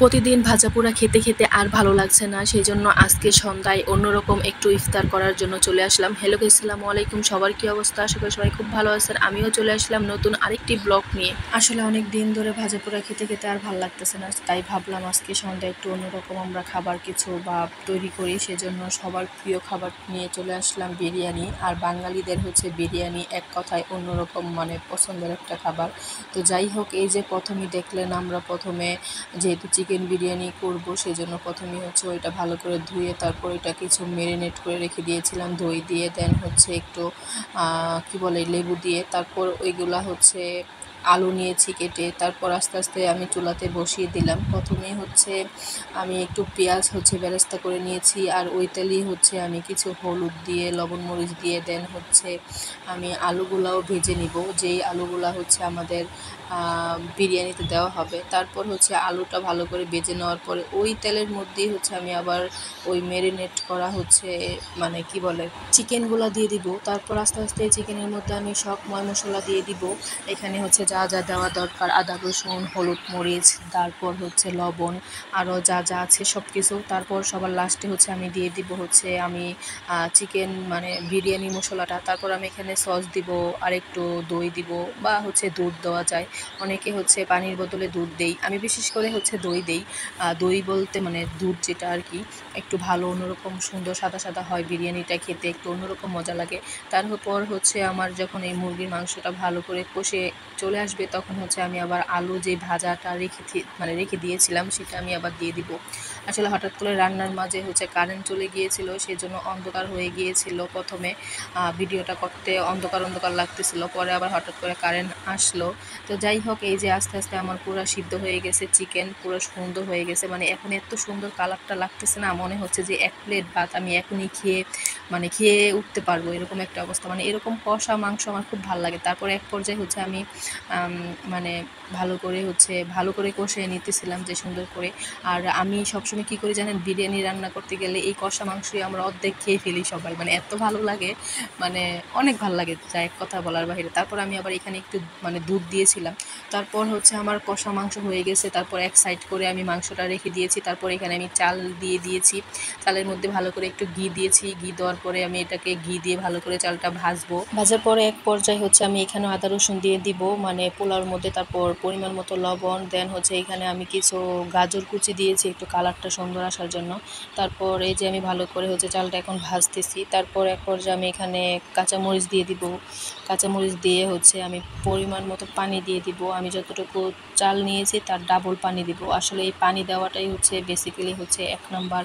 প্রতিদিন ভাজাপোড়া খেতে খেতে আর ভালো লাগছে না, সেই জন্য আজকে সন্ধ্যায় অন্যরকম একটু ইফতার করার জন্য চলে আসলাম। হ্যালো, আসসালামু আলাইকুম, সবার কি অবস্থা? আশা করি সবাই খুব ভালো আছেন। আমিও চলে আসলাম নতুন আরেকটি ব্লগ নিয়ে। আসলে অনেক দিন ধরে ভাজাপোড়া খেতে খেতে আর ভালো লাগতেছে না, তাই ভাবলাম আজকে সন্ধ্যায় একটু অন্যরকম আমরা খাবার কিছু বা তৈরি করি। সেজন্য সবার প্রিয় খাবার নিয়ে চলে আসলাম বিরিয়ানি। আর বাঙালিদের হচ্ছে বিরিয়ানি এক কথায় অন্যরকম, মানে পছন্দের একটা খাবার। তো যাই হোক, এই যে প্রথমেই দেখলেন, আমরা প্রথমে যেহেতু চিকেন বিরিয়ানি করব, সেজন্য প্রথমেই হচ্ছে ওইটা ভালো করে ধুয়ে তারপর এটা কিছু ম্যারিনেট করে রেখে দিয়েছিলাম দই দিয়ে, দেন হচ্ছে একটু কি বলে লেবু দিয়ে, তারপর ওইগুলা হচ্ছে আলু নিয়েছি কেটে, তারপর আস্তে আস্তে আমি চুলাতে বসিয়ে দিলাম। প্রথমেই হচ্ছে আমি একটু পেঁয়াজ হচ্ছে বেরেস্তা করে নিয়েছি, আর ওই তেলেই হচ্ছে আমি কিছু হলুদ দিয়ে লবণ মরিচ দিয়ে দেন হচ্ছে আমি আলুগুলাও ভেজে নিব, যেই আলুগুলা হচ্ছে আমাদের বিরিয়ানিতে দেওয়া হবে। তারপর হচ্ছে আলুটা ভালো করে ভেজে নেওয়ার পরে ওই তেলের মধ্যেই হচ্ছে আমি আবার ওই ম্যারিনেট করা হচ্ছে মানে কি বলে চিকেনগুলো দিয়ে দিব। তারপর আস্তে আস্তে চিকেনের মধ্যে আমি সব ময় মশলা দিয়ে দিব। এখানে হচ্ছে যা যা দেওয়া দরকার, আদা রসুন হলুদ মরিচ, তারপর হচ্ছে লবণ, আরও যা যা আছে সব কিছু। তারপর সবার লাস্টে হচ্ছে আমি দিয়ে দিব হচ্ছে আমি চিকেন মানে বিরিয়ানি মশলাটা। তারপর আমি এখানে সস দিব, আর একটু দই দিব, বা হচ্ছে দুধ দেওয়া যায়। অনেকে হচ্ছে পানির বদলে দুধ দেই, আমি বিশেষ করে হচ্ছে দই দেই। দই বলতে মানে দুধ যেটা আর কি, একটু ভালো অন্যরকম সুন্দর সাদা সাদা হয় বিরিয়ানিটা, খেতে একটু অন্যরকম মজা লাগে। তারপর হচ্ছে আমার যখন এই মুরগির মাংসটা ভালো করে কষে চলে আসবে, তখন হচ্ছে আমি আবার আলু যে ভাজাটা রেখে দিয়েছিলাম সেটা আমি আবার দিয়ে দিব। আসলে হঠাৎ করে রান্নার মাঝে হচ্ছে কারেন্ট চলে গিয়েছিল, সেজন্য অন্ধকার হয়ে গিয়েছিল। প্রথমে ভিডিওটা করতে অন্ধকার অন্ধকার লাগতেছিল, পরে আবার হঠাৎ করে কারেন্ট আসলো। তো যাই হোক, এই যে আস্তে আস্তে আমার পুরো সিদ্ধ হয়ে গেছে চিকেন, পুরো সুন্দর হয়ে গেছে। মানে এখন এত সুন্দর কালারটা লাগতেছে না, মনে হচ্ছে যে এক প্লেট ভাত আমি এখনই খেয়ে উঠতে পারবো, এরকম একটা অবস্থা। মানে এরকম কষা মাংস আমার খুব ভালো লাগে। তারপরে এক পর্যায়ে হচ্ছে আমি মানে ভালো করে কষে নিতেছিলাম যে সুন্দর করে। আর আমি সবসময় কী করি জানেন, বিরিয়ানি রান্না করতে গেলে এই কষা মাংসই আমরা অর্ধেক খেয়ে ফেলি সবাই, মানে এত ভালো লাগে, মানে অনেক ভালো লাগে, যা এক কথা বলার বাইরে। তারপর আমি আবার এখানে একটু মানে দুধ দিয়েছিলাম। তারপর হচ্ছে আমার কষা মাংস হয়ে গেছে, তারপর এক সাইড করে আমি মাংসটা রেখে দিয়েছি। তারপর এখানে আমি চাল দিয়ে দিয়েছি, চালের মধ্যে ভালো করে একটু ঘি দিয়েছি। ঘি দেওয়ার পরে আমি এটাকে ঘি দিয়ে ভালো করে চালটা ভাজবো। ভাজার পরে এক পর্যায়ে হচ্ছে আমি এখানে আদা রসুন দিয়ে দিব মানে পোলাওর মধ্যে। তারপর পরিমাণ মতো লবণ, দেন হচ্ছে এখানে আমি কিছু গাজর কুচি দিয়েছি একটু কালারটা সুন্দর আসার জন্য। তারপর এই যে আমি ভালো করে হচ্ছে চালটা এখন ভাজতেছি। তারপর এক পর্যায়ে আমি এখানে কাঁচামরিচ দিয়ে দিব। কাঁচামরিচ দিয়ে হচ্ছে আমি পরিমাণ মতো পানি দিয়ে দিব। আমি যতটুকু চাল নিয়েছি তার ডাবল পানি দিব। আসলে এই পানি দেওয়াটাই হচ্ছে বেসিক্যালি হচ্ছে এক নাম্বার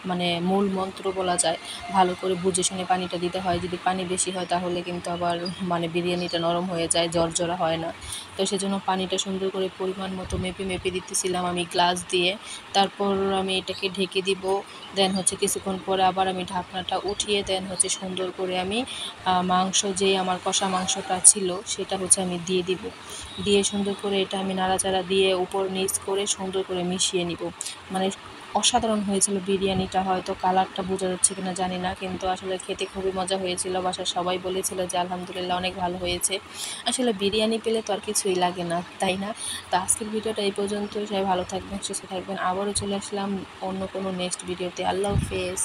মানে মূল মন্ত্র বলা যায়। ভালো করে বুঝে শুনে পানিটা দিতে হয়। যদি পানি বেশি হয় তাহলে কিন্তু আবার মানে বিরিয়ানিটা নরম হয়ে যায়, জর্জরা হয় না। তো সেজন্য পানিটা সুন্দর করে পরিমাণ মতো মেপে দিতেছিলাম আমি গ্লাস দিয়ে। তারপর আমি এটাকে ঢেকে দিব। দেন হচ্ছে কিছুক্ষণ পরে আবার আমি ঢাকনাটা উঠিয়ে দেন হচ্ছে সুন্দর করে আমি মাংস যেই আমার কষা মাংসটা ছিল সেটা হচ্ছে আমি দিয়ে দিব। দিয়ে সুন্দর করে এটা আমি নাড়াচাড়া দিয়ে উপর নিচ করে সুন্দর করে মিশিয়ে নিব। মানে অসাধারণ হয়েছিল বিরিয়ানিটা, হয়তো কালারটা বোঝা যাচ্ছে কিনা জানি না, কিন্তু আসলে খেতে খুবই মজা হয়েছিল। বাসার সবাই বলেছিল যে আলহামদুলিল্লাহ অনেক ভালো হয়েছে। আসলে বিরিয়ানি পেলে তো আর কিছুই লাগে না, তাই না? তো আজকের ভিডিওটা এই পর্যন্তই। সবাই ভালো থাকবেন, সুস্থ থাকবেন। আবারও চলে আসলাম অন্য কোনো নেক্সট ভিডিওতে। আল্লাহ হাফেজ।